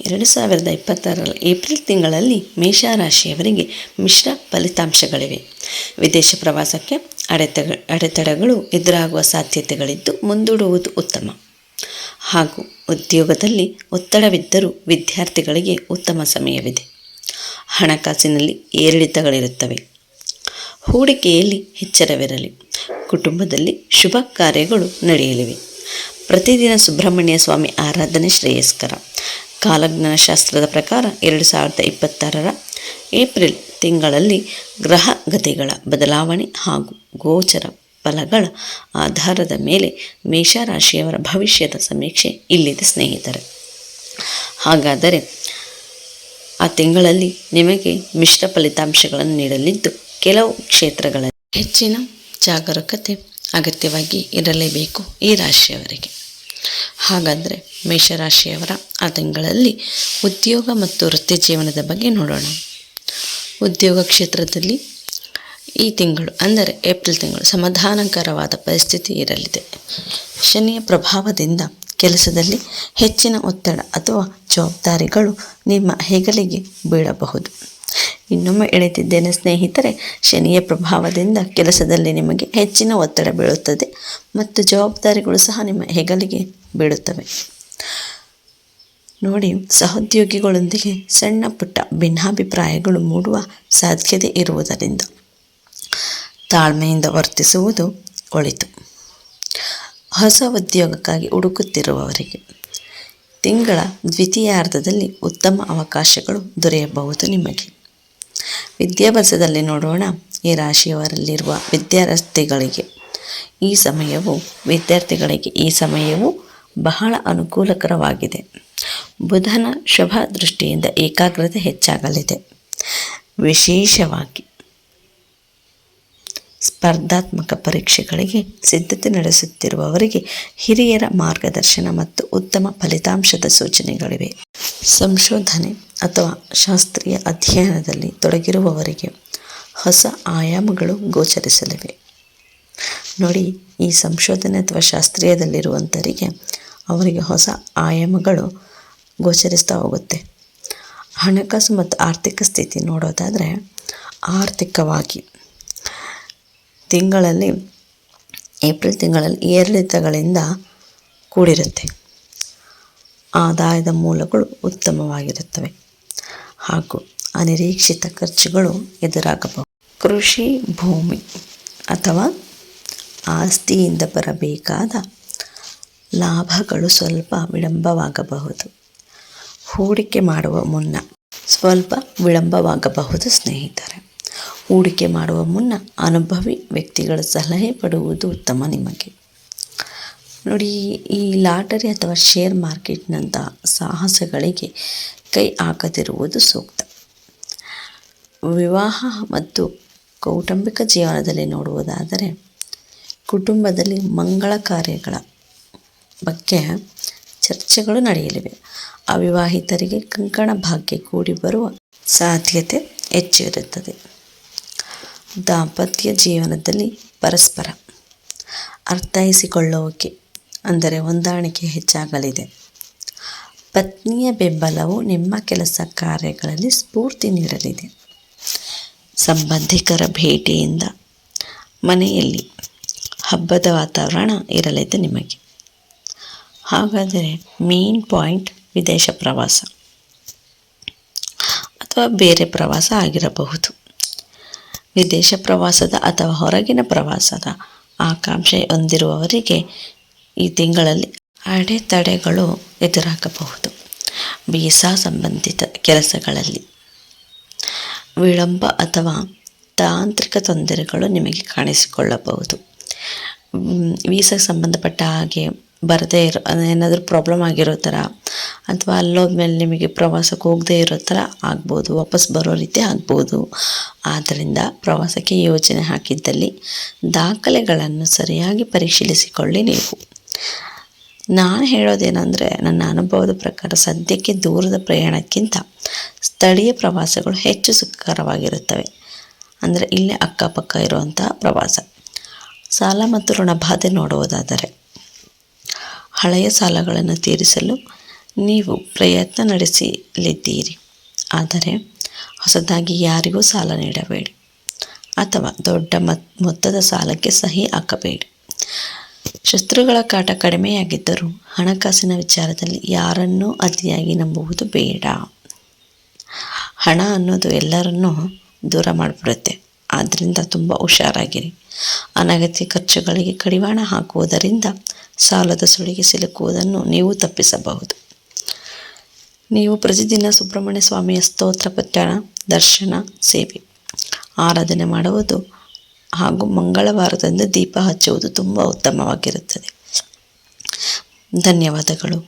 2026 April ತಿಂಗಳಲ್ಲಿ ಮೇಷರಾಶಿಯವರಿಗೆ ಮಿಶ್ರ ಫಲಿತಾಂಶಗಳಿವೆ. ವಿದೇಶ ಪ್ರವಾಸಕ್ಕೆ ಅಡೆತಡೆಗಳು ಎದುರಾಗುವ ಸಾಧ್ಯತೆಗಳಿದ್ದು ಮುಂದೂಡುವುದು ಉತ್ತಮ. ಹಾಗೂ ಉದ್ಯೋಗದಲ್ಲಿ ಒತ್ತಡವಿದ್ದರೂ ವಿದ್ಯಾರ್ಥಿಗಳಿಗೆ ಉತ್ತಮ ಸಮಯವಿದೆ. ಹಣಕಾಸಿನಲ್ಲಿ ಏರಿಳಿತಗಳಿರುತ್ತವೆ. ಹೂಡಿಕೆಯಲ್ಲಿ ಎಚ್ಚರವಿರಲಿ. ಕುಟುಂಬದಲ್ಲಿ ಶುಭ ಕಾರ್ಯಗಳು ನಡೆಯಲಿವೆ. ಪ್ರತಿದಿನ ಸುಬ್ರಹ್ಮಣ್ಯ ಸ್ವಾಮಿ ಆರಾಧನೆ ಶ್ರೇಯಸ್ಕರ. ಕಾಲಜ್ಞಾನ ಶಾಸ್ತ್ರದ ಪ್ರಕಾರ 2026 ಏಪ್ರಿಲ್ ತಿಂಗಳಲ್ಲಿ ಗ್ರಹ ಗತಿಗಳ ಬದಲಾವಣೆ ಹಾಗೂ ಗೋಚರ ಫಲಗಳ ಆಧಾರದ ಮೇಲೆ ಮೇಷರಾಶಿಯವರ ಭವಿಷ್ಯದ ಸಮೀಕ್ಷೆ ಇಲ್ಲಿದೆ ಸ್ನೇಹಿತರೆ. ಹಾಗಾದರೆ ಆ ತಿಂಗಳಲ್ಲಿ ನಿಮಗೆ ಮಿಶ್ರ ಫಲಿತಾಂಶಗಳನ್ನು ನೀಡಲಿದ್ದು ಕೆಲವು ಕ್ಷೇತ್ರಗಳಲ್ಲಿ ಹೆಚ್ಚಿನ ಜಾಗರೂಕತೆ ಅಗತ್ಯವಾಗಿ ಇರಲೇಬೇಕು ಈ ರಾಶಿಯವರಿಗೆ. ಹಾಗಾದರೆ ಮೇಷರಾಶಿಯವರ ಆ ತಿಂಗಳಲ್ಲಿ ಉದ್ಯೋಗ ಮತ್ತು ವೃತ್ತಿ ಜೀವನದ ಬಗ್ಗೆ ನೋಡೋಣ. ಉದ್ಯೋಗ ಕ್ಷೇತ್ರದಲ್ಲಿ ಈ ತಿಂಗಳು ಅಂದರೆ ಏಪ್ರಿಲ್ ತಿಂಗಳು ಸಮಾಧಾನಕರವಾದ ಪರಿಸ್ಥಿತಿ ಇರಲಿದೆ. ಶನಿಯ ಪ್ರಭಾವದಿಂದ ಕೆಲಸದಲ್ಲಿ ಹೆಚ್ಚಿನ ಒತ್ತಡ ಅಥವಾ ಜವಾಬ್ದಾರಿಗಳು ನಿಮ್ಮ ಹೆಗಲಿಗೆ ಬೀಳಬಹುದು. ಇನ್ನೊಮ್ಮೆ ಎಳೆದಿದ್ದೇನೆ ಸ್ನೇಹಿತರೆ, ಶನಿಯ ಪ್ರಭಾವದಿಂದ ಕೆಲಸದಲ್ಲಿ ನಿಮಗೆ ಹೆಚ್ಚಿನ ಒತ್ತಡ ಬೀಳುತ್ತದೆ ಮತ್ತು ಜವಾಬ್ದಾರಿಗಳು ಸಹ ನಿಮ್ಮ ಹೆಗಲಿಗೆ ಬೀಳುತ್ತವೆ. ನೋಡಿ, ಸಹೋದ್ಯೋಗಿಗಳೊಂದಿಗೆ ಸಣ್ಣ ಪುಟ್ಟ ಭಿನ್ನಾಭಿಪ್ರಾಯಗಳು ಮೂಡುವ ಸಾಧ್ಯತೆ ಇರುವುದರಿಂದ ತಾಳ್ಮೆಯಿಂದ ವರ್ತಿಸುವುದು ಒಳಿತು. ಹೊಸ ಉದ್ಯೋಗಕ್ಕಾಗಿ ಹುಡುಕುತ್ತಿರುವವರಿಗೆ ತಿಂಗಳ ದ್ವಿತೀಯಾರ್ಧದಲ್ಲಿ ಉತ್ತಮ ಅವಕಾಶಗಳು ದೊರೆಯಬಹುದು ನಿಮಗೆ. ವಿದ್ಯಾಭ್ಯಾಸದಲ್ಲಿ ನೋಡೋಣ. ಈ ರಾಶಿಯವರಲ್ಲಿರುವ ವಿದ್ಯಾರ್ಥಿಗಳಿಗೆ ಈ ಸಮಯವು ಬಹಳ ಅನುಕೂಲಕರವಾಗಿದೆ. ಬುಧನ ಶುಭ ದೃಷ್ಟಿಯಿಂದ ಏಕಾಗ್ರತೆ ಹೆಚ್ಚಾಗಲಿದೆ. ವಿಶೇಷವಾಗಿ ಸ್ಪರ್ಧಾತ್ಮಕ ಪರೀಕ್ಷೆಗಳಿಗೆ ಸಿದ್ಧತೆ ನಡೆಸುತ್ತಿರುವವರಿಗೆ ಹಿರಿಯರ ಮಾರ್ಗದರ್ಶನ ಮತ್ತು ಉತ್ತಮ ಫಲಿತಾಂಶದ ಸೂಚನೆಗಳಿವೆ. ಸಂಶೋಧನೆ ಅಥವಾ ಶಾಸ್ತ್ರೀಯ ಅಧ್ಯಯನದಲ್ಲಿ ತೊಡಗಿರುವವರಿಗೆ ಹೊಸ ಆಯಾಮಗಳು ಗೋಚರಿಸಲಿವೆ. ನೋಡಿ, ಈ ಸಂಶೋಧನೆ ಅಥವಾ ಶಾಸ್ತ್ರೀಯದಲ್ಲಿರುವಂಥವರಿಗೆ ಅವರಿಗೆ ಹೊಸ ಆಯಾಮಗಳು ಗೋಚರಿಸ್ತಾ ಹೋಗುತ್ತೆ. ಹಣಕಾಸು ಮತ್ತು ಆರ್ಥಿಕ ಸ್ಥಿತಿ ನೋಡೋದಾದರೆ, ಆರ್ಥಿಕವಾಗಿ ಏಪ್ರಿಲ್ ತಿಂಗಳಲ್ಲಿ ಏರಿಳಿತಗಳಿಂದ ಕೂಡಿರುತ್ತೆ. ಆದಾಯದ ಮೂಲಗಳು ಉತ್ತಮವಾಗಿರುತ್ತವೆ ಹಾಗೂ ಅನಿರೀಕ್ಷಿತ ಖರ್ಚುಗಳು ಎದುರಾಗಬಹುದು. ಕೃಷಿ ಭೂಮಿ ಅಥವಾ ಆಸ್ತಿಯಿಂದ ಬರಬೇಕಾದ ಲಾಭಗಳು ಸ್ವಲ್ಪ ವಿಳಂಬವಾಗಬಹುದು. ಹೂಡಿಕೆ ಮಾಡುವ ಮುನ್ನ ಸ್ವಲ್ಪ ವಿಳಂಬವಾಗಬಹುದು ಸ್ನೇಹಿತರೆ. ಹೂಡಿಕೆ ಮಾಡುವ ಮುನ್ನ ಅನುಭವಿ ವ್ಯಕ್ತಿಗಳ ಸಲಹೆ ಪಡುವುದು ಉತ್ತಮ ನಿಮಗೆ. ನೋಡಿ, ಈ ಲಾಟರಿ ಅಥವಾ ಶೇರ್ ಮಾರ್ಕೆಟ್ನಂಥ ಸಾಹಸಗಳಿಗೆ ಕೈ ಹಾಕದಿರುವುದು ಸೂಕ್ತ. ವಿವಾಹ ಮತ್ತು ಕೌಟುಂಬಿಕ ಜೀವನದಲ್ಲಿ ನೋಡುವುದಾದರೆ, ಕುಟುಂಬದಲ್ಲಿ ಮಂಗಳ ಕಾರ್ಯಗಳ ಬಗ್ಗೆ ಚರ್ಚೆಗಳು ನಡೆಯಲಿವೆ. ಅವಿವಾಹಿತರಿಗೆ ಕಂಕಣ ಭಾಗ್ಯ ಕೂಡಿ ಬರುವ ಸಾಧ್ಯತೆ ಹೆಚ್ಚು ಇರುತ್ತದೆ. ದಾಂಪತ್ಯ ಜೀವನದಲ್ಲಿ ಪರಸ್ಪರ ಅರ್ಥೈಸಿಕೊಳ್ಳುವಿಕೆ ಅಂದರೆ ಹೊಂದಾಣಿಕೆ ಹೆಚ್ಚಾಗಲಿದೆ. ಪತ್ನಿಯ ಬೆಂಬಲವು ನಿಮ್ಮ ಕೆಲಸ ಕಾರ್ಯಗಳಲ್ಲಿ ಸ್ಫೂರ್ತಿ ನೀಡಲಿದೆ. ಸಂಬಂಧಿಕರ ಭೇಟಿಯಿಂದ ಮನೆಯಲ್ಲಿ ಹಬ್ಬದ ವಾತಾವರಣ ಇರಲಿದೆ ನಿಮಗೆ. ಹಾಗಾದರೆ ಮೇನ್ ಪಾಯಿಂಟ್ ವಿದೇಶ ಪ್ರವಾಸ ಅಥವಾ ಬೇರೆ ಪ್ರವಾಸ ಆಗಿರಬಹುದು. ವಿದೇಶ ಪ್ರವಾಸದ ಅಥವಾ ಹೊರಗಿನ ಪ್ರವಾಸದ ಆಕಾಂಕ್ಷೆ ಹೊಂದಿರುವವರಿಗೆ ಈ ತಿಂಗಳಲ್ಲಿ ಅಡೆತಡೆಗಳು ಎದುರಾಗಬಹುದು. ವೀಸಾ ಸಂಬಂಧಿತ ಕೆಲಸಗಳಲ್ಲಿ ವಿಳಂಬ ಅಥವಾ ತಾಂತ್ರಿಕ ತೊಂದರೆಗಳು ನಿಮಗೆ ಕಾಣಿಸಿಕೊಳ್ಳಬಹುದು. ವೀಸಾಗೆ ಸಂಬಂಧಪಟ್ಟ ಹಾಗೆ ಬರದೇ ಇರೋ ಏನಾದರೂ ಪ್ರಾಬ್ಲಮ್ ಆಗಿರೋ ಥರ ಅಥವಾ ಅಲ್ಲೋದ್ಮೇಲೆ ನಿಮಗೆ ಪ್ರವಾಸಕ್ಕೆ ಹೋಗದೇ ಇರೋ ಥರ ಆಗ್ಬೋದು, ವಾಪಸ್ ಬರೋ ರೀತಿ ಆಗ್ಬೋದು. ಆದ್ದರಿಂದ ಪ್ರವಾಸಕ್ಕೆ ಯೋಜನೆ ಹಾಕಿದ್ದಲ್ಲಿ ದಾಖಲೆಗಳನ್ನು ಸರಿಯಾಗಿ ಪರಿಶೀಲಿಸಿಕೊಳ್ಳಿ. ನೀವು ನಾನು ಹೇಳೋದೇನೆಂದರೆ, ನನ್ನ ಅನುಭವದ ಪ್ರಕಾರ ಸದ್ಯಕ್ಕೆ ದೂರದ ಪ್ರಯಾಣಕ್ಕಿಂತ ಸ್ಥಳೀಯ ಪ್ರವಾಸಗಳು ಹೆಚ್ಚು ಸುಖಕರವಾಗಿರುತ್ತವೆ. ಅಂದರೆ ಇಲ್ಲೇ ಅಕ್ಕಪಕ್ಕ ಇರುವಂತಹ ಪ್ರವಾಸ. ಸಾಲ ಮತ್ತು ಋಣಬಾಧೆ ನೋಡುವುದಾದರೆ, ಹಳೆಯ ಸಾಲಗಳನ್ನು ತೀರಿಸಲು ನೀವು ಪ್ರಯತ್ನ ನಡೆಸಲಿದ್ದೀರಿ, ಆದರೆ ಹೊಸದಾಗಿ ಯಾರಿಗೂ ಸಾಲ ನೀಡಬೇಡಿ ಅಥವಾ ದೊಡ್ಡ ಮೊತ್ತದ ಸಾಲಕ್ಕೆ ಸಹಿ ಹಾಕಬೇಡಿ. ಶತ್ರುಗಳ ಕಾಟ ಕಡಿಮೆಯಾಗಿದ್ದರೂ ಹಣಕಾಸಿನ ವಿಚಾರದಲ್ಲಿ ಯಾರನ್ನೂ ಅತಿಯಾಗಿ ನಂಬುವುದು ಬೇಡ. ಹಣ ಅನ್ನೋದು ಎಲ್ಲರನ್ನೂ ದೂರ ಮಾಡಿಬಿಡುತ್ತೆ. ಆದ್ದರಿಂದ ತುಂಬ ಹುಷಾರಾಗಿರಿ. ಅನಗತ್ಯ ಖರ್ಚುಗಳಿಗೆ ಕಡಿವಾಣ ಹಾಕುವುದರಿಂದ ಸಾಲದ ಸುಳಿಗೆ ಸಿಲುಕುವುದನ್ನು ನೀವು ತಪ್ಪಿಸಬಹುದು. ನೀವು ಪ್ರತಿದಿನ ಸುಬ್ರಹ್ಮಣ್ಯ ಸ್ವಾಮಿಯ ಸ್ತೋತ್ರ ಪಠಣ, ದರ್ಶನ, ಸೇವೆ, ಆರಾಧನೆ ಮಾಡುವುದು ಹಾಗೂ ಮಂಗಳವಾರದಂದು ದೀಪ ಹಚ್ಚುವುದು ತುಂಬ ಉತ್ತಮವಾಗಿರುತ್ತದೆ. ಧನ್ಯವಾದಗಳು.